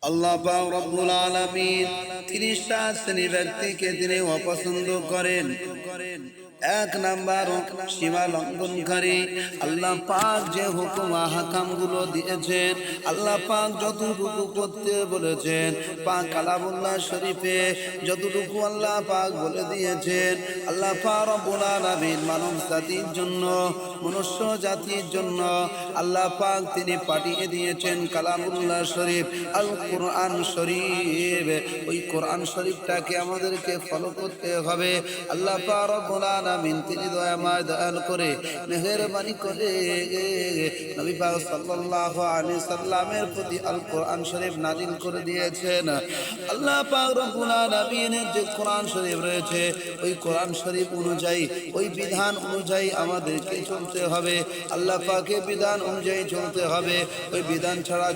আল্লাহ পাক রব্বুল আলামিন 30টা শ্রেণী ব্যক্তিকে তিনি অপছন্দ করেন। এক নাম্বার সীমা লঙ্ঘনকারী। আল্লাহ পাক যে হুকুম আহকাম গুলো দিয়েছেন, আল্লাহ পাক যতটুকু করতে বলেছেন, পাক কালামুল্লাহ শরীফে যতটুকু আল্লাহ পাক বলে দিয়েছেন, আল্লাহ পাক রব্বুল আলামিন মানব জাতির জন্য, মনুষ্য জাতির জন্য আল্লাহ পাক তিনি পাঠিয়ে দিয়েছেন কালামুল্লাহ শরীফ, আল কোরআন শরীফ। ওই কোরআন শরীফটাকে আমাদেরকে ফলো করতে হবে। আল্লাহ পাক রব্বুল আলামিন তিনি দয়াময় দয়াল করে মেহেরবানি করে নবী পাক সাল্লাল্লাহু আলাইহি সাল্লামের প্রতি আল কোরআন শরীফ নাজিল করে দিয়েছেন। আল্লাহ পাক রব্বুল আলামিনের যে কোরআন শরীফ রয়েছে, ওই কোরআন শরীফ অনুযায়ী, ওই বিধান অনুযায়ী আমাদেরকে চলতে হবে। আল্লাহ পাকের বিধান অনুযায়ী চলতে হবে। ওই বিধান ছাড়া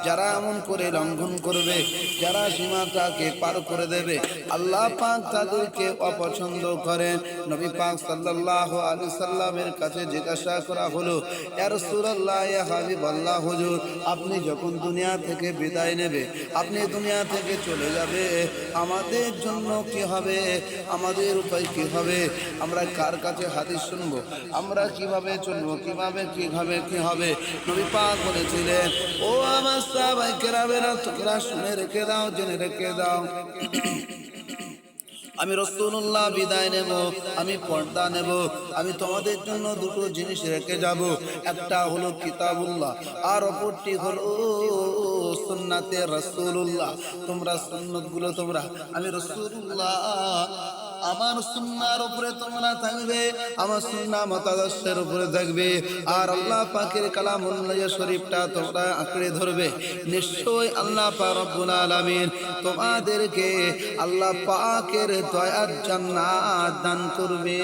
যারা এমন করে লঙ্ঘন করবে, যারা সীমাটাকে পার করে দেবে, আল্লাহ পাক তাদেরকে অপছন্দ করেন। নবী পাক সাল্লাল্লাহু আলাইহি সাল্লামের কাছে জিজ্ঞাসা করা হলো, ইয়া রাসূলুল্লাহ, ইয়া হাবিবাল্লাহ, হুজুর আপনি যখন দুনিয়া থেকে বিদায় নেবে, আপনি দুনিয়া থেকে চলে যাবে, আমাদের জন্য কি হবে, আমাদের উপায় কি হবে, আমরা কার কাছে হাদিস শুনবো, আমরা কিভাবে চলবো, কিভাবে কি হবে? নবী পাক বলেছিলেন, ও আমার সাহাবায়ে কেরামেরা, তোমরা শুনে রেখে দাও, জেনে রেখে দাও, আমি রাসূলুল্লাহ বিদায় নেব, আমি পর্দা নেব, আমি তোমাদের জন্য দুটো জিনিস রেখে যাব। একটা হলো কিতাবুল্লাহ, আর অপরটি হলো সুন্নাতে রাসূলুল্লাহ। তোমরা সুন্নতগুলো আমি রাসূলুল্লাহ আমার সুন্নাহর উপরে তোমরা থাকবে, আমার সুন্নাহ মতাদর্শের উপরে থাকবে, আর আল্লাহ পাকের কালামুল্লাহ শরীফটা তোমরা আঁকড়ে ধরবে। নিশ্চয় আল্লাহ পাক রব্বুল আলামিন তোমাদেরকে আল্লাহ পাকের দয়ার জান্নাত দান করবে।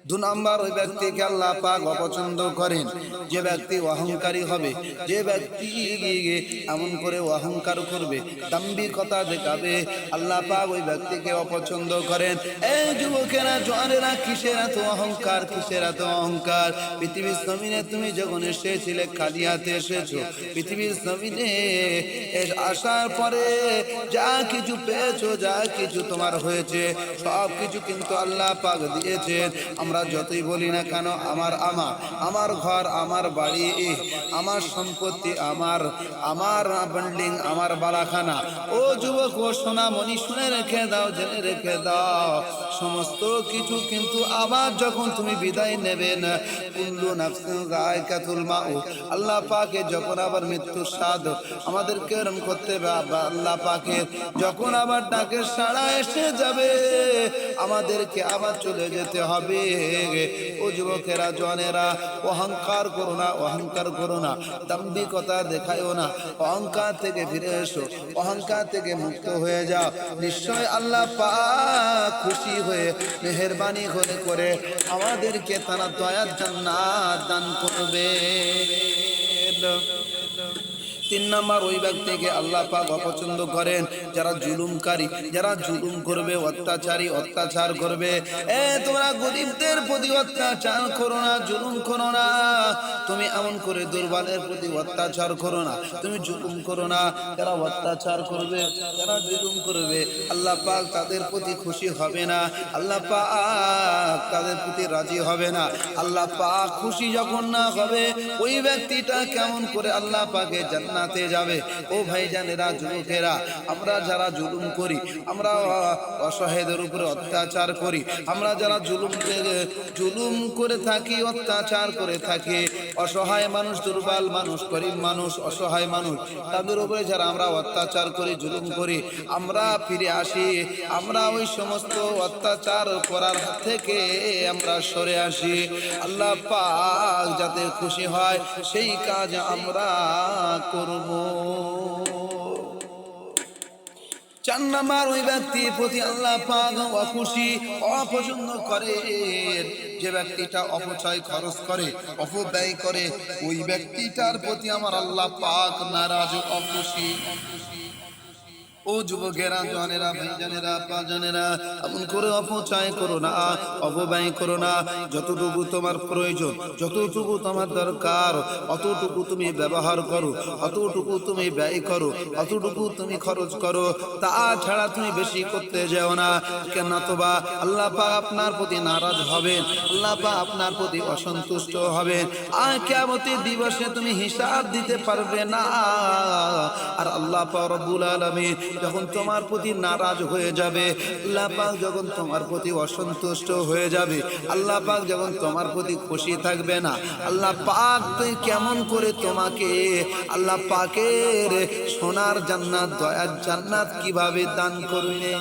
2 নাম্বার, ওই ব্যক্তিকে আল্লাহ পাক অপছন্দ করেন যে ব্যক্তি অহংকারী হবে, যে ব্যক্তি এমন করে অহংকার করবে, দাম্ভিকতা দেখাবে, আল্লাহ পাক ওই ব্যক্তিকে অপছন্দ করেন। এই যুবকেরা, জওয়ানেরা, কিসের এত অহংকার, কিসের এত অহংকার? পৃথিবীর জমিনে তুমি যখন এসেছিলে খালি হাতে এসেছো। পৃথিবীর জমিনে আসার পরে যা কিছু পেয়েছো, যা কিছু তোমার হয়েছে, সব কিছু কিন্তু আল্লাহ পাক দিয়েছেন। আমরা যতই বলি না কেন, আমার ঘর, আমার বাড়ি, আমার সম্পত্তি, আমার বিল্ডিং, আমার বালাখানা, ও যুবক, ও সোনামণি, শুনে রেখে দাও, জেনে রেখে দাও, সমস্ত কিছু কিন্তু আবার যখন তুমি বিদায় নেবেন, কুল্লু নাফসিন যায়কাতুল মাউত, আল্লাহ পাকে যখন আবার মৃত্যুর স্বাদ আমাদেরকে রং করতে হবে, আল্লাহ পাকে যখন আবার ডাকের সাড়া এসে যাবে, আমাদেরকে আবার চলে যেতে হবে। ও যুবকেরা, জওয়ানেরা, অহংকার করো না, অহংকার করো না, দাম্ভিকতা দেখায়ও না, অহংকার থেকে ফিরে এসো, অহংকার থেকে মুক্ত হয়ে যাও। নিশ্চয় আল্লাহ পাক খুশি হয়ে মেহেরবানি করে আমাদেরকে তারা দয়ার জান্নাত দান করবে। 3 নাম্বার, ওই ব্যক্তিকে আল্লাহ পাক অপছন্দ করেন যারা জুলুমকারী, যারা জুলুম করবে, অত্যাচার করবে। তোমরা গরিবদের প্রতি অত্যাচার করো না, জুলুম করো না, তুমি এমন করে দুর্বলের প্রতি অত্যাচার করো না, তুমি জুলুম করো না। যারা অত্যাচার করবে, যারা জুলুম করবে, আল্লাহ পাক তাদের প্রতি খুশি হবে না, আল্লাহ পাক তাদের প্রতি রাজি হবে না। আল্লাহ পাক খুশি যখন না হবে, ওই ব্যক্তিটা কেমন করে আল্লাহ পাকে জান্নাতে যাবে? ও ভাইজানেরা, যুবকেরা, আমরা যারা জুলুম করি, আমরা অসহায়দের উপরে অত্যাচার করি, আমরা যারা জুলুম করে থাকি, অত্যাচার করে থাকি, অসহায় মানুষ, দুর্বল মানুষ, গরিব মানুষ, অসহায় মানুষ, তাদের উপরে যারা আমরা অত্যাচার করি, জুলুম করি, আমরা ফিরে আসি, আমরা ওই সমস্ত অত্যাচার করার হাত থেকে আমরা সরে আসি। আল্লাহ পাক যাতে খুশি হয় সেই কাজ আমরা করব। 4 নাম্বার, ওই ব্যক্তির প্রতি আল্লাহ পাক অখুশি, অপছন্দ করেন যে ব্যক্তিটা অপচয় খরচ করে, অপব্যয় করে, ওই ব্যক্তিটার প্রতি আমার আল্লাহ পাক নারাজ, অখুশি। ও যুবকেরা, জনেরা, ভাইজানেরা, আপাজানেরা, এমন করে অপচয় করো না, অপব্যয় করো না। যতটুকু তোমার প্রয়োজন, যতটুকু তোমার দরকার, অতটুকু তুমি ব্যবহার করো, অতটুকু তুমি ব্যয় করো, অতটুকু তুমি খরচ করো। তাছাড়া তুমি বেশি করতে যেও না, কেন তোবা আল্লাহ পাক আপনার প্রতি নারাজ হবেন, আল্লাহ পাক আপনার প্রতি অসন্তুষ্ট হবেন। আর কিয়ামতের দিবসে তুমি হিসাব দিতে পারবে না। আর আল্লাহ পাক রব্বুল আলামিন যখন তোমার প্রতি নারাজ হয়ে যাবে, আল্লাহ পাক যখন তোমার প্রতি অসন্তুষ্ট হয়ে যাবে, আল্লাহ পাক যখন তোমার প্রতি খুশি থাকবে না, আল্লাহ পাক কেমন করে তোমাকে আল্লাহ পাকের সোনার জান্নাত, দয়ার জান্নাত কিভাবে দান করবে।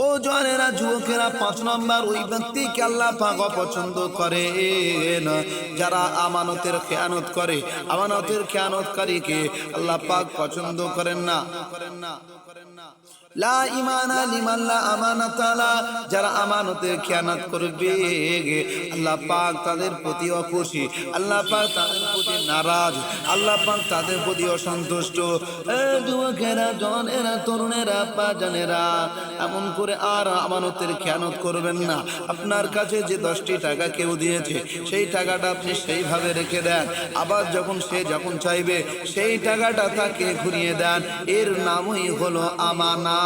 ও জনেরা, যুবকেরা, 5 নম্বর ওই ব্যক্তিকে আল্লাহ পাক অপছন্দ করেন যারা আমানতের খেয়ানত করে। আমানতের খেয়ানতকারীকে আল্লাহ পাক পছন্দ করেন না। লা ঈমানা লিমান লা আমানাতা লা, যারা আমানতের খেয়ানত করবে আল্লাহ পাক তাদের প্রতি অখুশি, আল্লাহ পাক তাদের প্রতি নারাজ, আল্লাহ পাক তাদের প্রতি অসন্তুষ্ট। যুবকেরা, জনেরা, তরুণেরা, বাজানেরা, এমন করে আর আমানতের খেয়ানত করবেন না। আপনার কাছে যে 10টি টাকা কেউ দিয়েছে, সেই টাকাটা আপনি সেইভাবে রেখে দেন, আবার যখন সে যখন চাইবে সেই টাকাটা তাকে ঘুরিয়ে দেন। এর নামই হলো আমানত।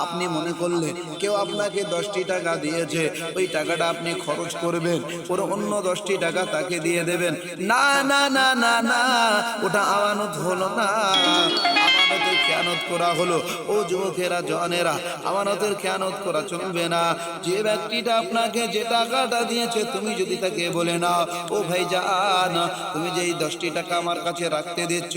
আপনি মনে করলেন কেউ আপনাকে 10টি টাকা দিয়েছে, ওই টাকাটা আপনি খরচ করবেন, ওর অন্য 10টি টাকা তাকে দিয়ে দেবেন। না না না না না, ওটা আমানত হলো না, আমানতের খেয়ানত করা হলো। ও যুবকেরা, জনেরা, আমানতের খেয়ানত করা চলবে না। যে ব্যক্তিটা আপনাকে যে টাকাটা দিয়েছে, তুমি যদি তাকে বলে না, ও ভাইজান, তুমি যে এই 10টি টাকা আমার কাছে রাখতে দিচ্ছ,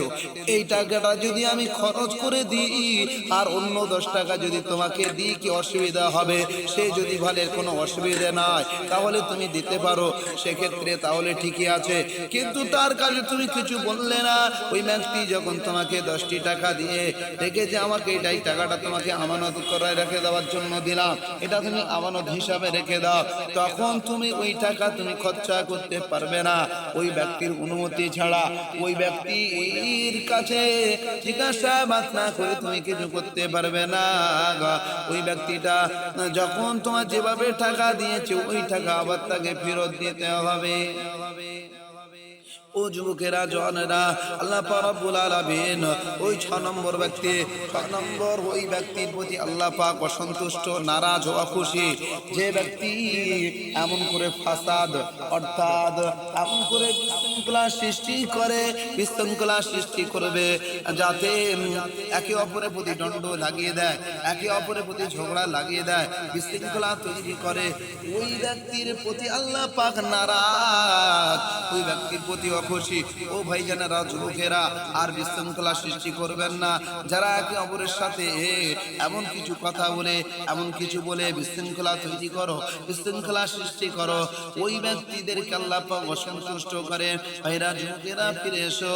এই টাকাটা যদি আমি খরচ করে দিই আর অন্য 10 টাকা যদি তোমাকে দিই, কি অসুবিধা হবে? সে যদি বলে কোনো অসুবিধা নাই, তাহলে তুমি দিতে পারো, সেক্ষেত্রে তাহলে ঠিকই আছে। কিন্তু তার কাছে তুমি কিছু বললে না। ওই ব্যক্তি যখন তোমাকে 10টি টাকা দিয়ে রেখেছে, আমাকে এই টাকাটা তোমাকে আমানত করে রেখে দেওয়ার জন্য দিলাম, এটা তুমি আমানত হিসাবে রেখে দাও, তখন তুমি ওই টাকা তুমি খরচা করতে পারবে না ওই ব্যক্তির অনুমতি ছাড়া। ওই ব্যক্তির কাছে জিজ্ঞাসাবাদ না করে তুমি কিছু করতে পারবে না। ওই ব্যক্তিটা যখন তোমার যেভাবে টাকা দিয়েছে, ওই টাকা আবার তাকে ফেরত দিতে হবে। ও যুবকেরা, জনেরা, আল্লাহ পাক রব্বুল আলামিন ওই 6 নম্বর ব্যক্তি, 6 নম্বর ওই ব্যক্তির প্রতি আল্লাহ পাক অসন্তুষ্ট, নারাজ ও অখুশি। যে ব্যক্তি এমন করে ফাসাদ, অর্থাৎ এমন করে বিশৃঙ্খলা সৃষ্টি করে, বিশৃঙ্খলা সৃষ্টি করবে, যাতে একে অপরের প্রতি দণ্ড লাগিয়ে দেয়, একে অপরের প্রতি ঝগড়া লাগিয়ে দেয়, বিশৃঙ্খলা তৈরি করে, ওই ব্যক্তির প্রতি আল্লাহ পাক নারাজ, ওই ব্যক্তির প্রতি খুশি। ও ভাইজানেরা, যুবকেরা, আর বিশৃঙ্খলা সৃষ্টি করবেন না। যারা একে অপরের সাথে এমন কিছু কথা বলে, এমন কিছু বলে বিশৃঙ্খলা তৈরি করো, বিশৃঙ্খলা সৃষ্টি করো, ওই ব্যক্তিদেরকে আল্লাহ পাক অসন্তুষ্ট করেন। ভাইরা, যুবকেরা, ফিরে এসো,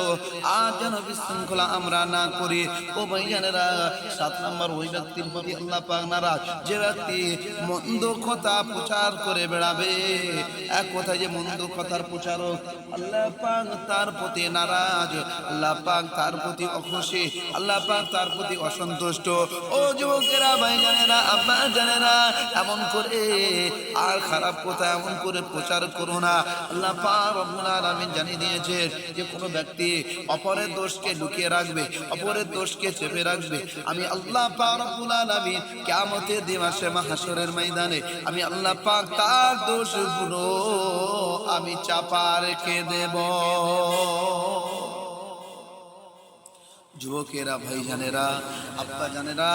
আর যেন বিশৃঙ্খলা আমরা না করি। ও ভাইজানেরা, 7 নম্বর ওই ব্যক্তির প্রতি আল্লাহ পাক নারাজ, যে ব্যক্তি মন্দ কথা প্রচার করে বেড়াবে। এক কথায় যে মন্দ কথার প্রচারক, আল্লাহ পাক তার প্রতি নারাজ, আল্লাহ পাক তার প্রতি অখুশি, আল্লাহ পাক তার প্রতি অসন্তুষ্ট। ও যুবকেরা, ভাইজানেরা, আব্বা জানেরা, এমন করে আর খারাপ কথা এমন করে প্রচার করো না। আল্লাহ পাক রব্বুল আলামিন জানিয়ে দিয়েছেন যে কোনো ব্যক্তি অপরের দোষকে লুকিয়ে রাখবে, অপরের দোষকে চেপে রাখবে, আমি আল্লাহ পাক রব্বুল আলামিন কিয়ামতের দিবসে মাহশরের ময়দানে আমি আল্লাহ পাক তার দোষগুলো আমি চাপা রেখে দেব। যুবকেরা, ভাইজানেরা, আব্বা জানেরা,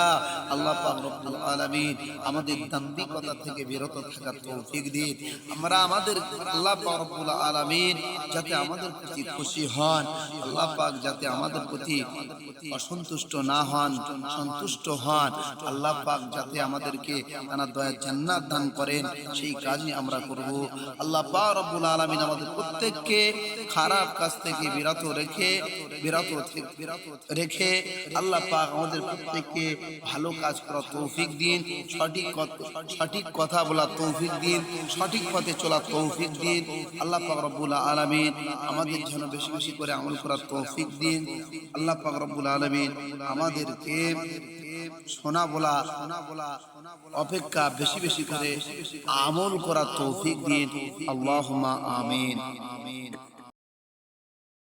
আল্লাহ পাক রব্বুল আলামিন আমাদের দাম্ভিকতা থেকে বিরত থাকার তৌফিক দিন। আমরা আমাদের আল্লাহ পাক রব্বুল আলামিন যাতে আমাদের প্রতি খুশি হন, আল্লাহ পাক যাতে আমাদের প্রতি অসন্তুষ্ট না হন, সন্তুষ্ট হন, আল্লাহ পাক যাতে আমাদেরকে তার দয়ার জান্নাত দান করেন, সেই কাজই আমরা করব। আল্লাহ পাক রব্বুল আলামিন আমাদের প্রত্যেককে খারাপ কাজ থেকে বিরত রেখে আল্লাহ পাক আমাদের প্রত্যেককে ভালো কাজ করার তৌফিক দিন, সঠিক কথা বলার তৌফিক দিন, সঠিক পথে চলার তৌফিক দিন। আল্লাহ পাক রব্বুল আলামিন আলামিন আমাদের যেন বেশি বেশি করে আমল করার তৌফিক দিন। আল্লাহ পাক রব্বুল আলামিন আমাদেরকে শোনা বলা অপেক্ষা বেশি বেশি করে আমল করার তৌফিক দিন। আল্লাহুম্মা আমিন।